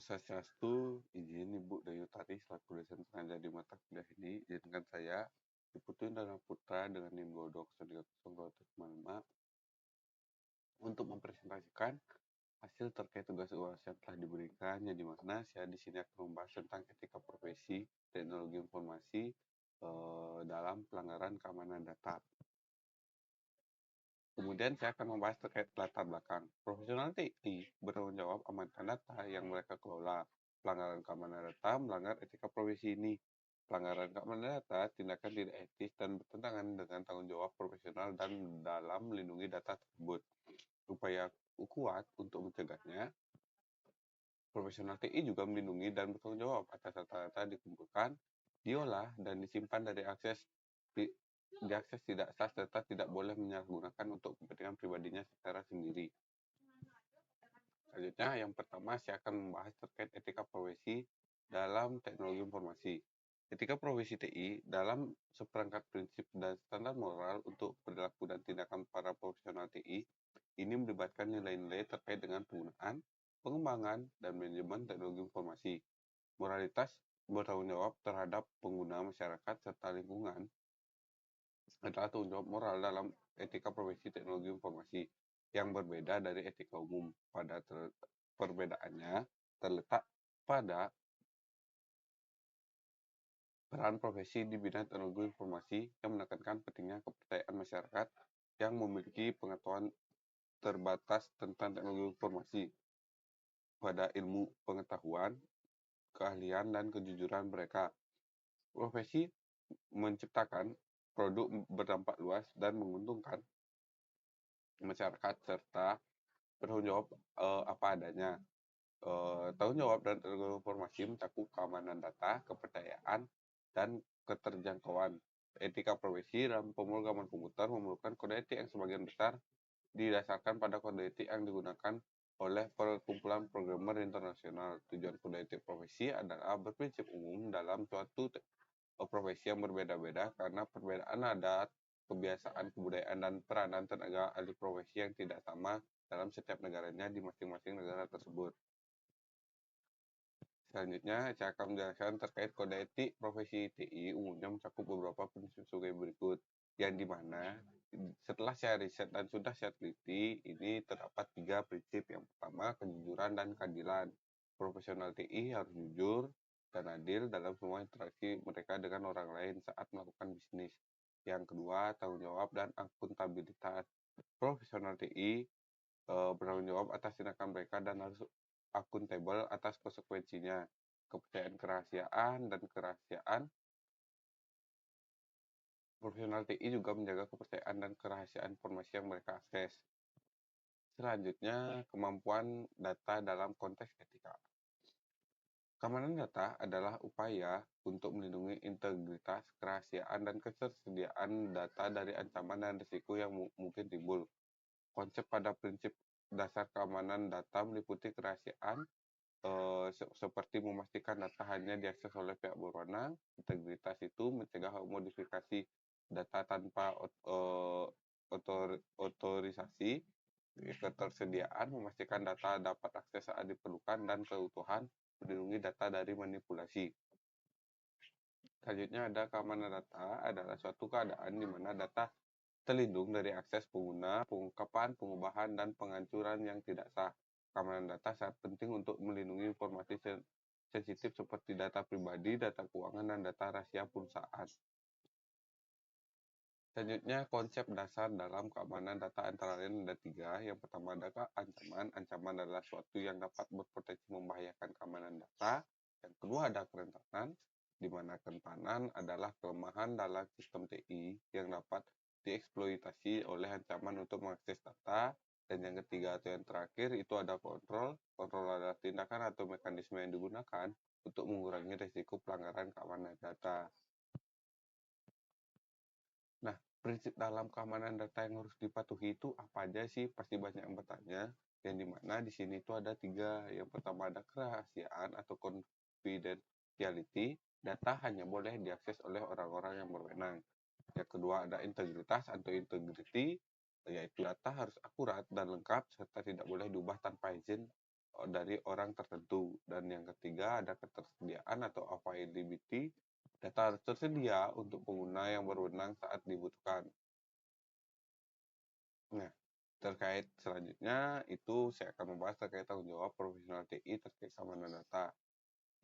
Swastiastu, izin Ibu Dayutari selaku dosen pengajar di mata kuliah ini, izinkan saya, Diputu Indra Putra dengan NIM 220305 untuk mempresentasikan hasil terkait tugas UAS yang telah diberikan, yang dimana saya di sini akan membahas tentang etika profesi teknologi informasi dalam pelanggaran keamanan data. Kemudian saya akan membahas terkait latar belakang. Profesional TI bertanggung jawab amankan data yang mereka kelola. Pelanggaran keamanan data melanggar etika profesi ini. Pelanggaran keamanan data tindakan tidak etis dan bertentangan dengan tanggung jawab profesional dan dalam melindungi data tersebut. Upaya kuat untuk mencegahnya, profesional TI juga melindungi dan bertanggung jawab atas data-data dikumpulkan, diolah, dan disimpan dari diakses tidak sah serta tidak boleh menyalahgunakan untuk kepentingan pribadinya secara sendiri. Selanjutnya, yang pertama saya akan membahas terkait etika profesi dalam teknologi informasi. Etika profesi TI dalam seperangkat prinsip dan standar moral untuk perilaku dan tindakan para profesional TI ini melibatkan nilai-nilai terkait dengan penggunaan, pengembangan, dan manajemen teknologi informasi. Moralitas bertanggung jawab terhadap pengguna masyarakat serta lingkungan adalah tanggung jawab moral dalam etika profesi teknologi informasi yang berbeda dari etika umum. Perbedaannya terletak pada peran profesi di bidang teknologi informasi yang menekankan pentingnya kepercayaan masyarakat yang memiliki pengetahuan terbatas tentang teknologi informasi pada ilmu pengetahuan, keahlian, dan kejujuran mereka. Profesi menciptakan produk berdampak luas dan menguntungkan masyarakat serta bertanggung jawab apa adanya. Tanggung jawab dan teknologi informasi mencakup keamanan data, kepercayaan, dan keterjangkauan. Etika profesi dalam pemrograman komputer memerlukan kode etik yang sebagian besar didasarkan pada kode etik yang digunakan oleh perkumpulan programmer internasional. Tujuan kode etik profesi adalah berprinsip umum dalam suatu profesi yang berbeda-beda karena perbedaan adat, kebiasaan, kebudayaan, dan peranan tenaga ahli profesi yang tidak sama dalam setiap negaranya di masing-masing negara tersebut. Selanjutnya, saya akan menjelaskan terkait kode etik profesi TI umumnya mencakup beberapa prinsip sebagai berikut, yang dimana setelah saya riset dan sudah saya teliti, ini terdapat 3 prinsip. Yang pertama, kejujuran dan keadilan. Profesional TI harus jujur dan adil dalam semua interaksi mereka dengan orang lain saat melakukan bisnis. Yang kedua, tanggung jawab dan akuntabilitas. Profesional TI bertanggung jawab atas tindakan mereka dan harus akuntabel atas konsekuensinya. Kepercayaan kerahasiaan dan kerahasiaan. Profesional TI juga menjaga kepercayaan dan kerahasiaan informasi yang mereka akses. Selanjutnya, kemampuan data dalam konteks etika. Keamanan data adalah upaya untuk melindungi integritas, kerahasiaan, dan ketersediaan data dari ancaman dan risiko yang mungkin timbul. Konsep pada prinsip dasar keamanan data meliputi kerahasiaan, seperti memastikan data hanya diakses oleh pihak berwenang. Integritas itu mencegah modifikasi data tanpa otorisasi. Ketersediaan memastikan data dapat akses saat diperlukan, dan keutuhan melindungi data dari manipulasi. Selanjutnya ada keamanan data adalah suatu keadaan di mana data terlindung dari akses pengguna, pengungkapan, pengubahan, dan penghancuran yang tidak sah. Keamanan data sangat penting untuk melindungi informasi sensitif seperti data pribadi, data keuangan, dan data rahasia perusahaan. Selanjutnya, konsep dasar dalam keamanan data antara lain ada 3. Yang pertama adalah ancaman. Ancaman adalah suatu yang dapat berpotensi membahayakan keamanan data. Yang kedua ada kerentanan, di mana kerentanan adalah kelemahan dalam sistem TI yang dapat dieksploitasi oleh ancaman untuk mengakses data. Dan yang ketiga atau yang terakhir itu ada kontrol. Kontrol adalah tindakan atau mekanisme yang digunakan untuk mengurangi risiko pelanggaran keamanan data. Nah, prinsip dalam keamanan data yang harus dipatuhi itu apa aja sih? Pasti banyak yang bertanya. Yang dimana di sini itu ada 3. Yang pertama ada kerahasiaan atau confidentiality. Data hanya boleh diakses oleh orang-orang yang berwenang. Yang kedua ada integritas atau integrity, yaitu data harus akurat dan lengkap serta tidak boleh diubah tanpa izin dari orang tertentu. Dan yang ketiga ada ketersediaan atau availability, data harus tersedia untuk pengguna yang berwenang saat dibutuhkan. Nah, terkait selanjutnya itu saya akan membahas terkait tanggung jawab profesional TI terkait keamanan data.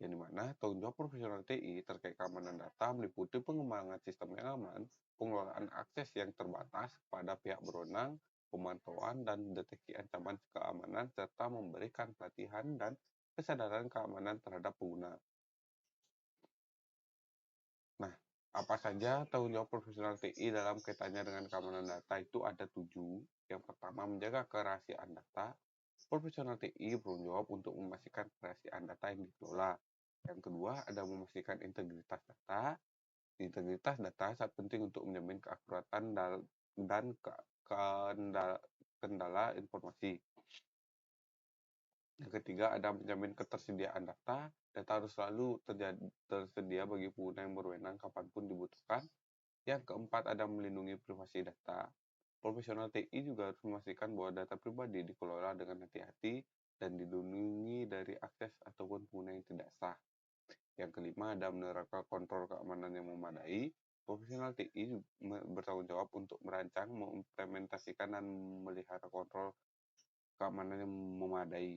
Yang dimana tanggung jawab profesional TI terkait keamanan data meliputi pengembangan sistem yang aman, pengelolaan akses yang terbatas pada pihak berwenang, pemantauan dan deteksi ancaman keamanan, serta memberikan pelatihan dan kesadaran keamanan terhadap pengguna. Nah, apa saja tanggung jawab profesional TI dalam kaitannya dengan keamanan data itu ada 7. Yang pertama, menjaga kerahasiaan data. Profesional TI bertanggung jawab untuk memastikan kerahasiaan data yang dikelola. Yang kedua, ada memastikan integritas data. Integritas data sangat penting untuk menjamin keakuratan dan kendala informasi. Yang ketiga, ada menjamin ketersediaan data. Data harus selalu tersedia bagi pengguna yang berwenang kapanpun dibutuhkan. Yang keempat, ada melindungi privasi data. Profesional TI juga harus memastikan bahwa data pribadi dikelola dengan hati-hati dan dilindungi dari akses ataupun pengguna yang tidak sah. Yang kelima, ada menerapkan kontrol keamanan yang memadai. Profesional TI bertanggung jawab untuk merancang, mengimplementasikan, dan melihara kontrol keamanan yang memadai.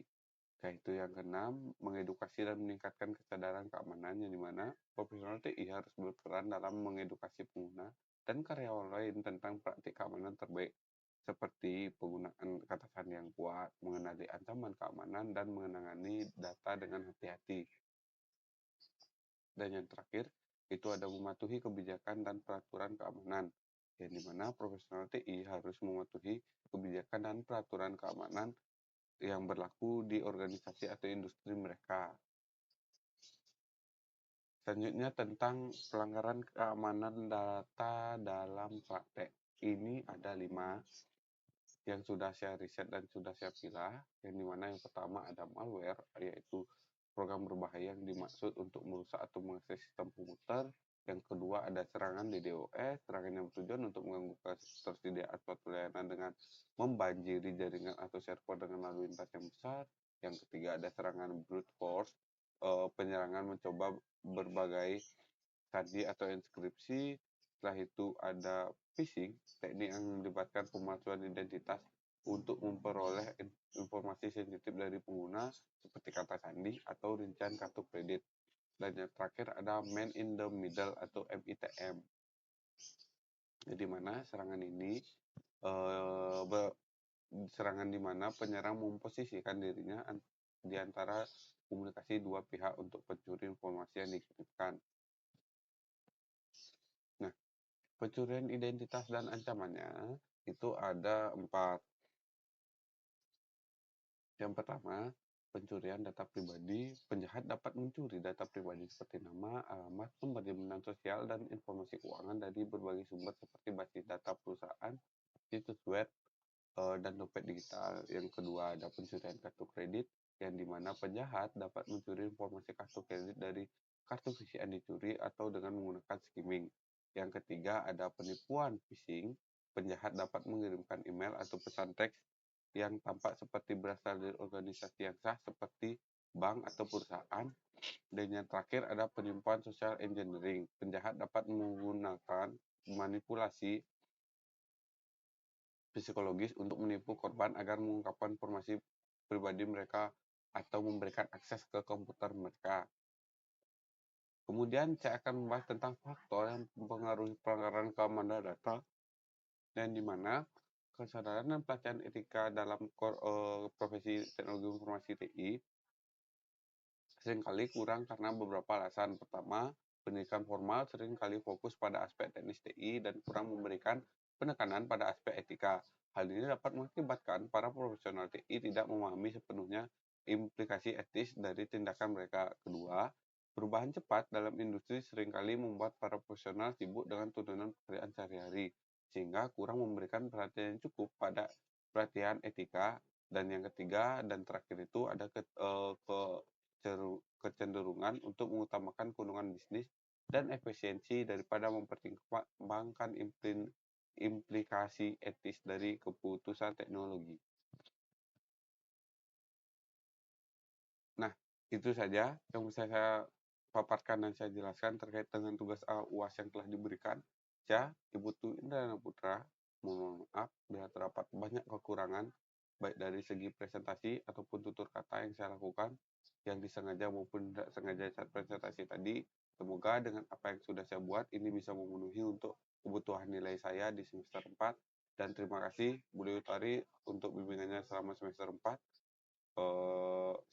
Yaitu yang keenam, mengedukasi dan meningkatkan kesadaran keamanan, yang dimana profesional TI harus berperan dalam mengedukasi pengguna dan karyawan lain tentang praktik keamanan terbaik, seperti penggunaan kata sandi yang kuat, mengenali ancaman keamanan, dan menangani data dengan hati-hati. Dan yang terakhir, itu ada mematuhi kebijakan dan peraturan keamanan, yang dimana profesional TI harus mematuhi kebijakan dan peraturan keamanan yang berlaku di organisasi atau industri mereka. Selanjutnya tentang pelanggaran keamanan data dalam praktek. Ini ada 5 yang sudah saya riset dan sudah saya pilih, yang dimana yang pertama ada malware, yaitu program berbahaya yang dimaksud untuk merusak atau mengakses sistem komputer. Yang kedua ada serangan DDoS, serangan yang bertujuan untuk mengganggu ketersediaan suatu layanan dengan membanjiri jaringan atau server dengan lalu lintas yang besar. Yang ketiga ada serangan brute force, penyerangan mencoba berbagai sandi atau inskripsi. Setelah itu ada phishing, teknik yang melibatkan pemalsuan identitas untuk memperoleh informasi sensitif dari pengguna seperti kata sandi atau rincian kartu kredit. Dan yang terakhir ada man in the middle atau MITM. Di mana serangan ini serangan di mana penyerang memposisikan dirinya di antara komunikasi dua pihak untuk pencuri informasi yang dikirimkan. Nah, pencurian identitas dan ancamannya itu ada 4. Yang pertama, pencurian data pribadi. Penjahat dapat mencuri data pribadi seperti nama, alamat, nomor jaminan sosial, dan informasi keuangan dari berbagai sumber seperti basis data perusahaan, situs web, dan dompet digital. Yang kedua, ada pencurian kartu kredit, yang dimana penjahat dapat mencuri informasi kartu kredit dari kartu visi yang dicuri atau dengan menggunakan skimming. Yang ketiga, ada penipuan phishing. Penjahat dapat mengirimkan email atau pesan teks yang tampak seperti berasal dari organisasi yang sah seperti bank atau perusahaan. Dan yang terakhir ada penipuan social engineering. Penjahat dapat menggunakan manipulasi psikologis untuk menipu korban agar mengungkapkan informasi pribadi mereka atau memberikan akses ke komputer mereka. Kemudian saya akan membahas tentang faktor yang mempengaruhi pelanggaran keamanan data, dan di mana kesadaran dan pelatihan etika dalam profesi teknologi informasi TI seringkali kurang karena beberapa alasan. Pertama, pendidikan formal seringkali fokus pada aspek teknis TI dan kurang memberikan penekanan pada aspek etika. Hal ini dapat mengakibatkan para profesional TI tidak memahami sepenuhnya implikasi etis dari tindakan mereka. Kedua, perubahan cepat dalam industri seringkali membuat para profesional sibuk dengan tuntutan pekerjaan sehari-hari, sehingga kurang memberikan perhatian yang cukup pada pelatihan etika. Dan yang ketiga dan terakhir itu ada kecenderungan untuk mengutamakan keuntungan bisnis dan efisiensi daripada mempertimbangkan implikasi etis dari keputusan teknologi. Itu saja yang bisa saya paparkan dan saya jelaskan terkait dengan tugas UAS yang telah diberikan. Saya, Ibu Tu Indrayana Putra, mohon maaf bila terdapat banyak kekurangan, baik dari segi presentasi ataupun tutur kata yang saya lakukan, yang disengaja maupun tidak sengaja saat presentasi tadi. Semoga dengan apa yang sudah saya buat, ini bisa memenuhi untuk kebutuhan nilai saya di semester 4. Dan terima kasih Bu Dewi Utari untuk bimbingannya selama semester 4.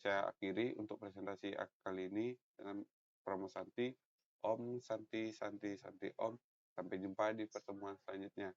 Saya akhiri untuk presentasi kali ini dengan Pramu Santi. Om Santi Santi Santi Om. Sampai jumpa di pertemuan selanjutnya.